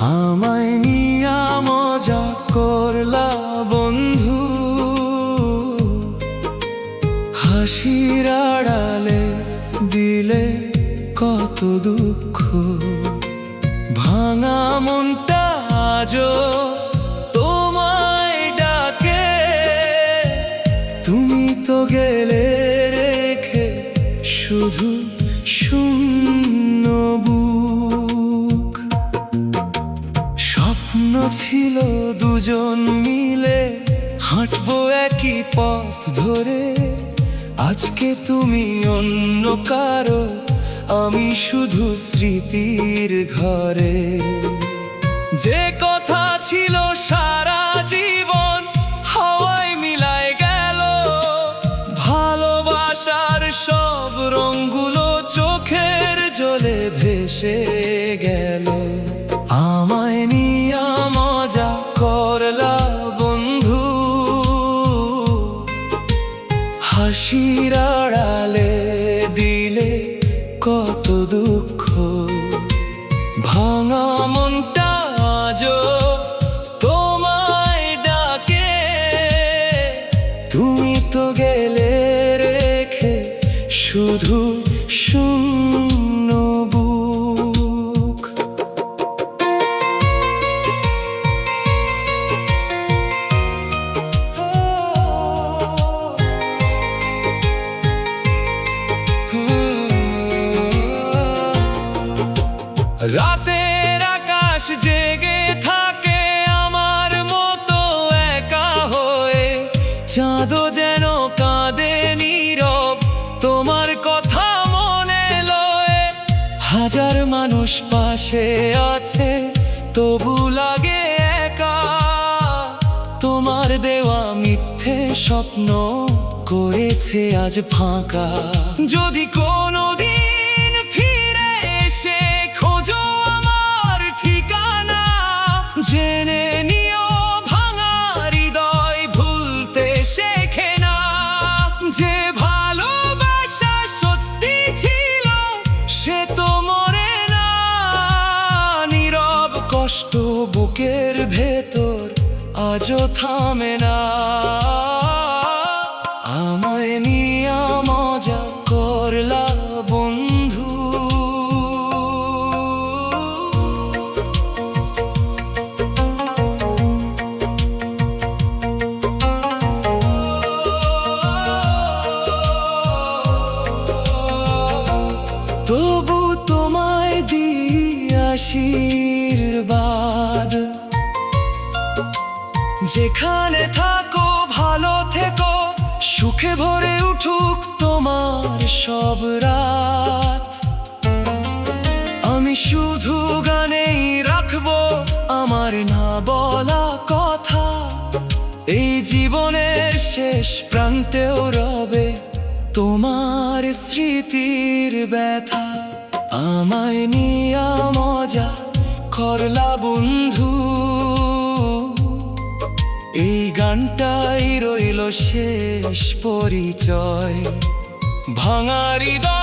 আমায় নিয়া মজা করলা বন্ধু, হাসির আড়ালে দিলে কত দুঃখ। ভাঙা মনটা আজও তোমায় ডাকে, তুমি তো গেলে রেখে শুধু শূন্য বুক। স্বপ্ন ছিল দুজন মিলে হাঁটবো একই পথ ধরে, আজকে তুমি অন্য কারো, আমি শুধু স্মৃতির ঘরে। যে কথা ছিল সারা জীবন হাওয়ায় মিলায় গেল, ভালোবাসার সব রঙগুলো চোখের জলে ভেসে গেল। আমায় নিয়া মজা করলা বন্ধু, হাসির আড়ালে দিলে কত দুঃখ। ভাঙা মনটা আজও তোমায় ডাকে, তুমি তো গেলে রেখে শুধু শূন্য বুক। রাতের আকাশ জেগে থাকে আমার মতো একা হয়ে, চাঁদও যেন কাঁদে নীরব তোমার কথা মনে লয়ে। হাজার মানুষ পাশে আছে তবু লাগে একা, তোমার দেওয়া মিথ্যে স্বপ্ন করেছে আজ ফাঁকা। যদি কোনোদিন ফিরে এসে খোঁজো আমার ঠিকানা, জেনে নিও ভাঙা হৃদয় ভুলতে শেখে না। যে ভালোবাসা সত্যি ছিল সে তো মরে না, নীরব কষ্ট বুকের ভেতর আজও থামে না। আমায় নিয়া মজা করলা বন্ধু, তবু তোমায় দিয়ে আশীর্বাদ। যেখানে থাকো ভালো থেকো, সুখে ভরে উঠুক তোমার সব রাত। আমি শুধু গানেই রাখবো আমার না বলা কথা, এই জীবনের শেষ প্রান্তেও রবে তোমার স্মৃতির ব্যথা। আমায় নিয়া মজা করলা বন্ধু, এই গানটাই রইল শেষ পরিচয়। ভাঙা হৃদয়